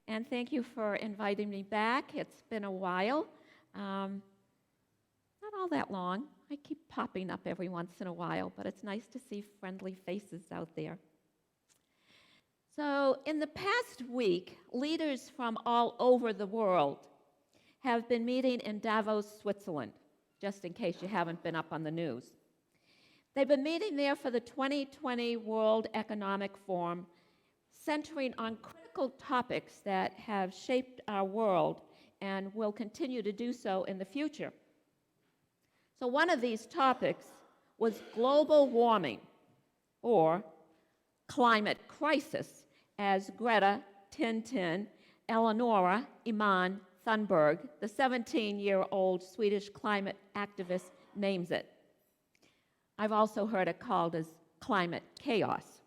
and thank you for inviting me back. It's been a while, not all that long. I keep popping up every once in a while, but it's nice to see friendly faces out there. So, in the past week, leaders from all over the world have been meeting in Davos, Switzerland, just in case you haven't been up on the news. They've been meeting there for the 2020 World Economic Forum, centering on critical topics that have shaped our world and will continue to do so in the future. So one of these topics was global warming, or climate crisis, as Greta, Tintin, Eleonora, Iman, Thunberg, the 17-year-old Swedish climate activist, names it. I've also heard it called as climate chaos.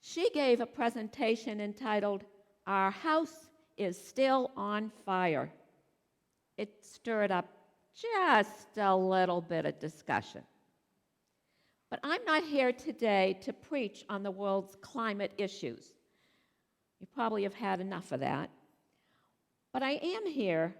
She gave a presentation entitled, "Our House is Still on Fire." It stirred up just a little bit of discussion. But I'm not here today to preach on the world's climate issues. You probably have had enough of that. But I am here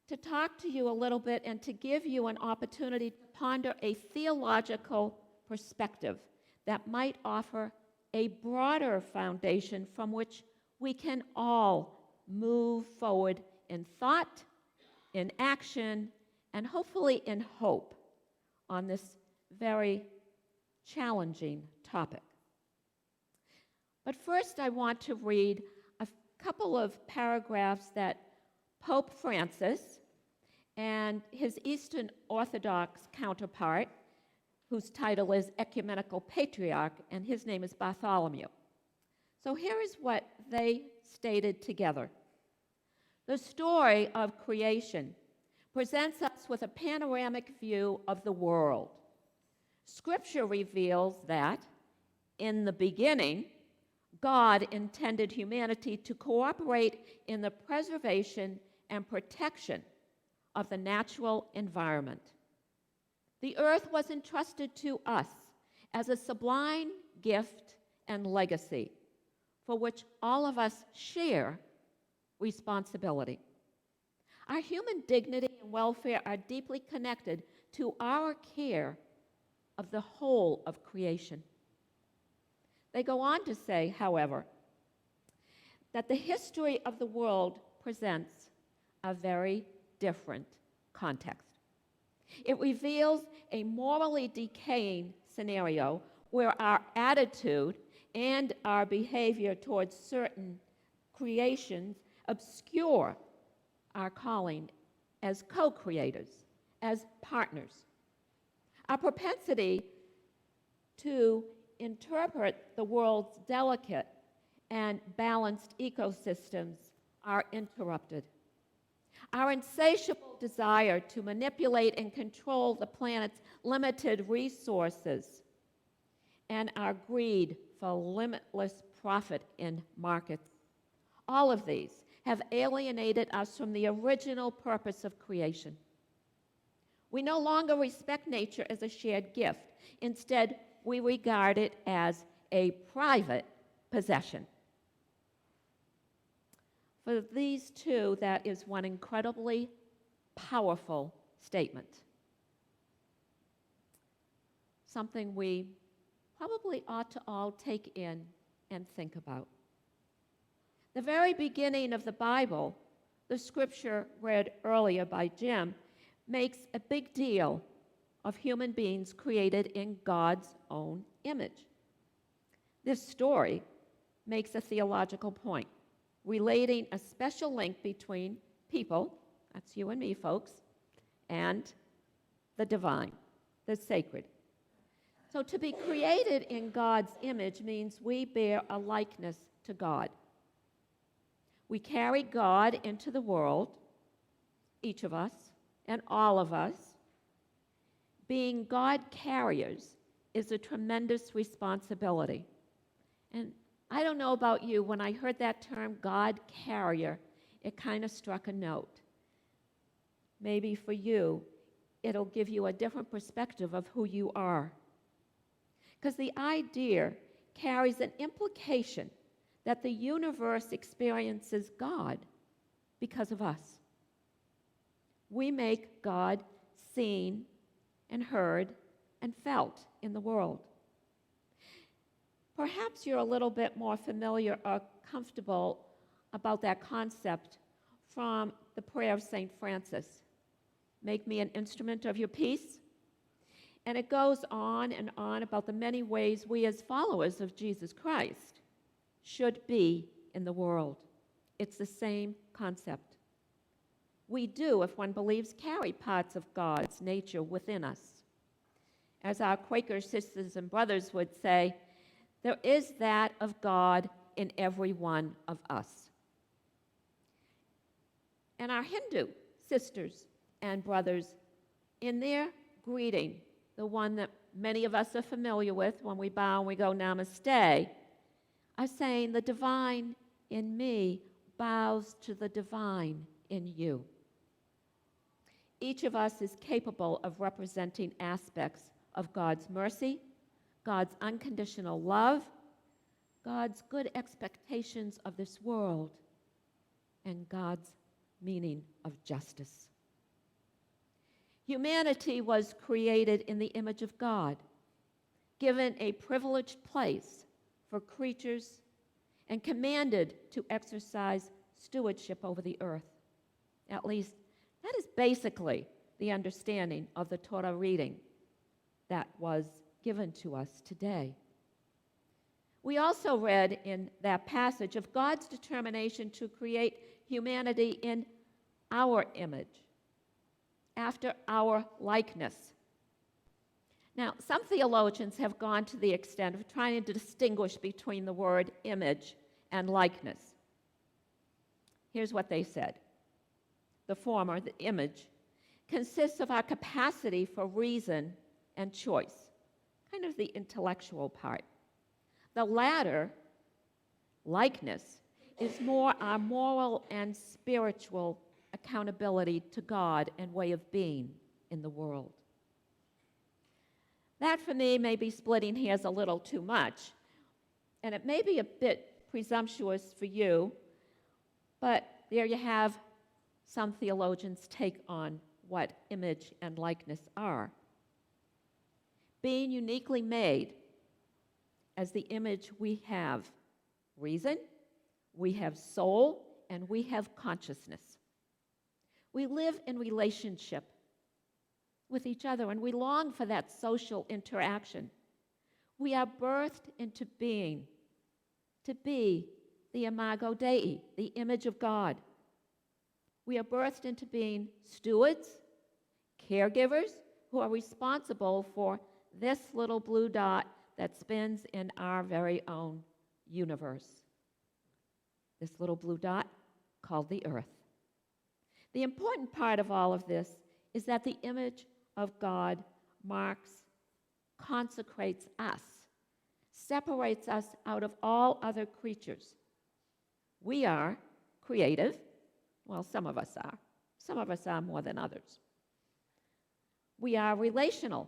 to talk to you a little bit and to give you an opportunity to ponder a theological perspective that might offer a broader foundation from which we can all move forward in thought, in action, and hopefully in hope on this very challenging topic. But first, I want to read a couple of paragraphs that Pope Francis and his Eastern Orthodox counterpart, whose title is Ecumenical Patriarch, and his name is Bartholomew. So here is what they stated together. The story of creation presents us with a panoramic view of the world. Scripture reveals that, in the beginning, God intended humanity to cooperate in the preservation and protection of the natural environment. The earth was entrusted to us as a sublime gift and legacy for which all of us share responsibility. Our human dignity and welfare are deeply connected to our care of the whole of creation. They go on to say, however, that the history of the world presents a very different context. It reveals a morally decaying scenario where our attitude and our behavior towards certain creations obscure our calling as co-creators, as partners. Our propensity to interpret the world's delicate and balanced ecosystems are interrupted. Our insatiable desire to manipulate and control the planet's limited resources and our greed for limitless profit in markets, all of these have alienated us from the original purpose of creation. We no longer respect nature as a shared gift. Instead, we regard it as a private possession. For these two, that is one incredibly powerful statement. Something we probably ought to all take in and think about. The very beginning of the Bible, the scripture read earlier by Jim, makes a big deal of human beings created in God's own image. This story makes a theological point, relating a special link between people, that's you and me, folks, and the divine, the sacred. So to be created in God's image means we bear a likeness to God. We carry God into the world, each of us, and all of us. Being God carriers is a tremendous responsibility. And I don't know about you, when I heard that term, God carrier, it kind of struck a note. Maybe for you, it'll give you a different perspective of who you are. Because the idea carries an implication that the universe experiences God because of us. We make God seen and heard and felt in the world. Perhaps you're a little bit more familiar or comfortable about that concept from the prayer of St. Francis. Make me an instrument of your peace. And it goes on and on about the many ways we as followers of Jesus Christ should be in the world. It's the same concept. We do, if one believes, carry parts of God's nature within us. As our Quaker sisters and brothers would say, there is that of God in every one of us. And our Hindu sisters and brothers, in their greeting, the one that many of us are familiar with when we bow and we go namaste, are saying the divine in me bows to the divine in you. Each of us is capable of representing aspects of God's mercy, God's unconditional love, God's good expectations of this world, and God's meaning of justice. Humanity was created in the image of God, given a privileged place for creatures, and commanded to exercise stewardship over the earth. At least, that is basically the understanding of the Torah reading that was given to us today. We also read in that passage of God's determination to create humanity in our image, after our likeness. Now, some theologians have gone to the extent of trying to distinguish between the word image and likeness. Here's what they said. The former, the image, consists of our capacity for reason and choice, kind of the intellectual part. The latter, likeness, is more our moral and spiritual accountability to God and way of being in the world. That, for me, may be splitting hairs a little too much, and it may be a bit presumptuous for you, but there you have some theologians' take on what image and likeness are. Being uniquely made as the image, we have reason, we have soul, and we have consciousness. We live in relationship with each other, and we long for that social interaction. We are birthed into being, to be the imago Dei, the image of God. We are birthed into being stewards, caregivers, who are responsible for this little blue dot that spins in our very own universe. This little blue dot called the earth. The important part of all of this is that the image of God marks, consecrates us, separates us out of all other creatures. We are creative. Well, some of us are. Some of us are more than others. We are relational.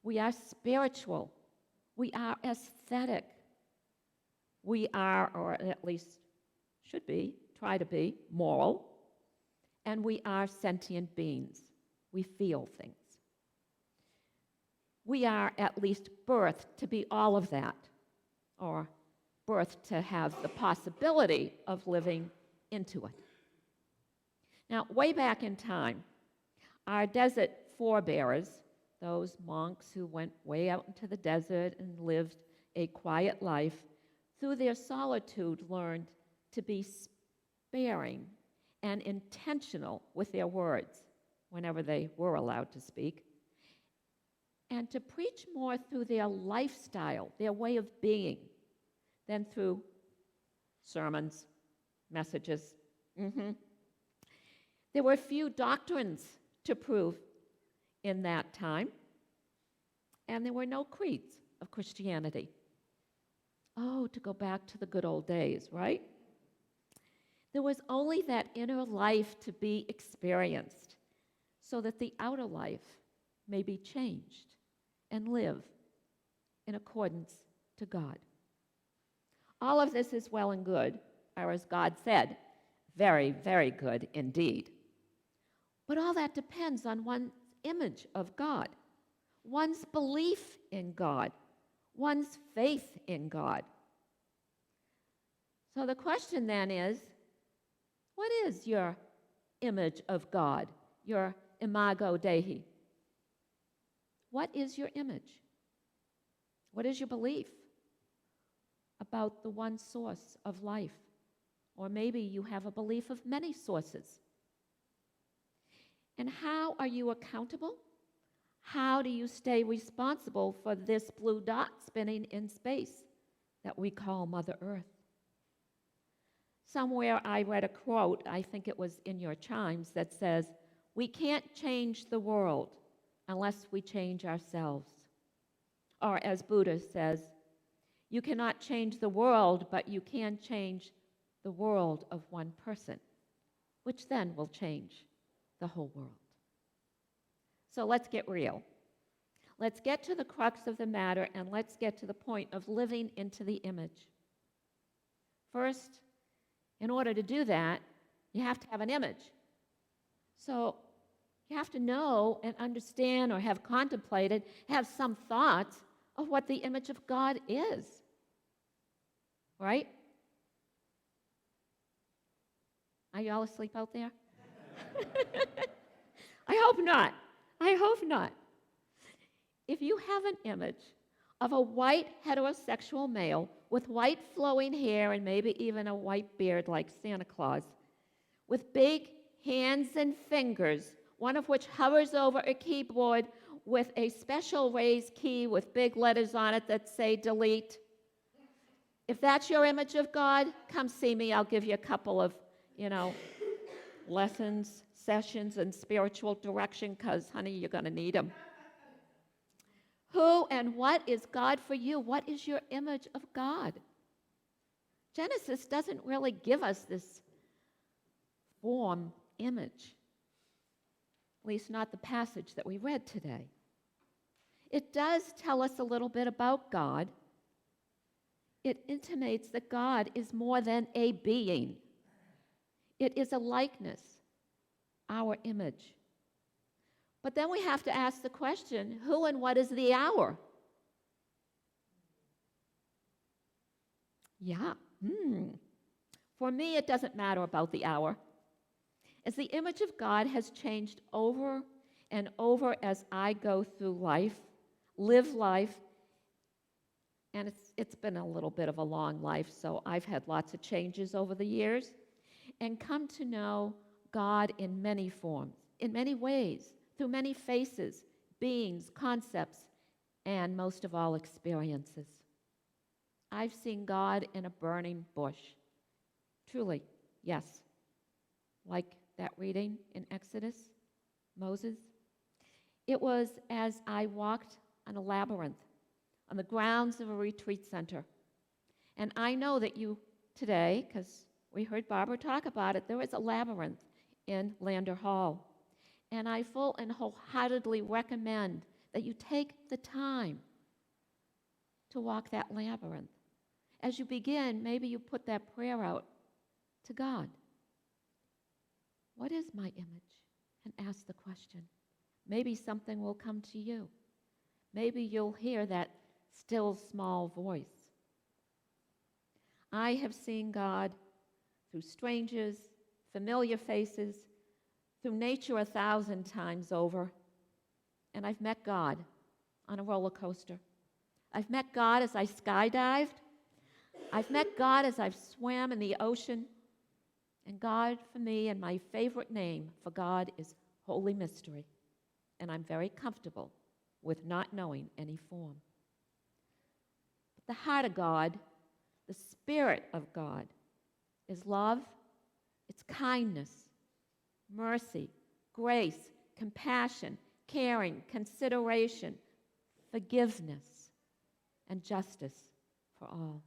We are spiritual. We are aesthetic. We are, or at least should be, try to be, moral. And we are sentient beings. We feel things. We are at least birthed to be all of that, or birthed to have the possibility of living into it. Now, way back in time, our desert forebears, those monks who went way out into the desert and lived a quiet life, through their solitude learned to be sparing and intentional with their words whenever they were allowed to speak, and to preach more through their lifestyle, their way of being, than through sermons, messages. There were few doctrines to prove in that time, and there were no creeds of Christianity. Oh, to go back to the good old days, right? There was only that inner life to be experienced, so that the outer life may be changed and live in accordance to God. All of this is well and good, or as God said, very, very good indeed. But all that depends on one's image of God, one's belief in God, one's faith in God. So the question then is, what is your image of God, your imago Dei? What is your image? What is your belief about the one source of life? Or maybe you have a belief of many sources. And how are you accountable? How do you stay responsible for this blue dot spinning in space that we call Mother Earth? Somewhere I read a quote, I think it was in your chimes, that says, "We can't change the world unless we change ourselves." Or as Buddha says, "You cannot change the world, but you can change the world of one person, which then will change the whole world." So let's get real. Let's get to the crux of the matter, and let's get to the point of living into the image. First, in order to do that, you have to have an image. So you have to know and understand or have contemplated, have some thoughts of what the image of God is. Right? Are you all asleep out there? I hope not. I hope not. If you have an image of a white heterosexual male with white flowing hair and maybe even a white beard like Santa Claus, with big hands and fingers, one of which hovers over a keyboard with a special raised key with big letters on it that say delete. If that's your image of God, come see me. I'll give you a couple of, lessons, sessions, and spiritual direction, because, honey, you're going to need them. Who and what is God for you? What is your image of God? Genesis doesn't really give us this form image, at least not the passage that we read today. It does tell us a little bit about God. It intimates that God is more than a being. It is a likeness, our image. But then we have to ask the question, who and what is the hour? Yeah. For me, it doesn't matter about the hour. As the image of God has changed over and over as I go through life, live life, and it's been a little bit of a long life, so I've had lots of changes over the years, and come to know God in many forms, in many ways, through many faces, beings, concepts, and most of all, experiences. I've seen God in a burning bush. Truly, yes. Like that reading in Exodus, Moses. It was as I walked on a labyrinth on the grounds of a retreat center. And I know that you today, because we heard Barbara talk about it, there is a labyrinth in Lander Hall. And I full and wholeheartedly recommend that you take the time to walk that labyrinth. As you begin, maybe you put that prayer out to God. What is my image? And ask the question. Maybe something will come to you. Maybe you'll hear that still small voice. I have seen God through strangers, familiar faces, through nature 1,000 times over. And I've met God on a roller coaster. I've met God as I skydived. I've met God as I've swam in the ocean. And God, for me, and my favorite name for God is Holy Mystery. And I'm very comfortable with not knowing any form. But the heart of God, the Spirit of God, is love, it's kindness, mercy, grace, compassion, caring, consideration, forgiveness, and justice for all.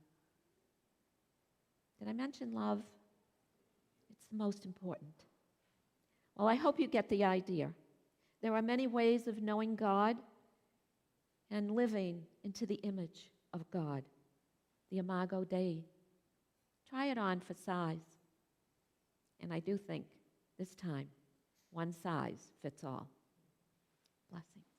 Did I mention love? It's the most important. Well, I hope you get the idea. There are many ways of knowing God and living into the image of God, the Imago Dei, Try it on for size. And I do think this time, one size fits all. Blessings.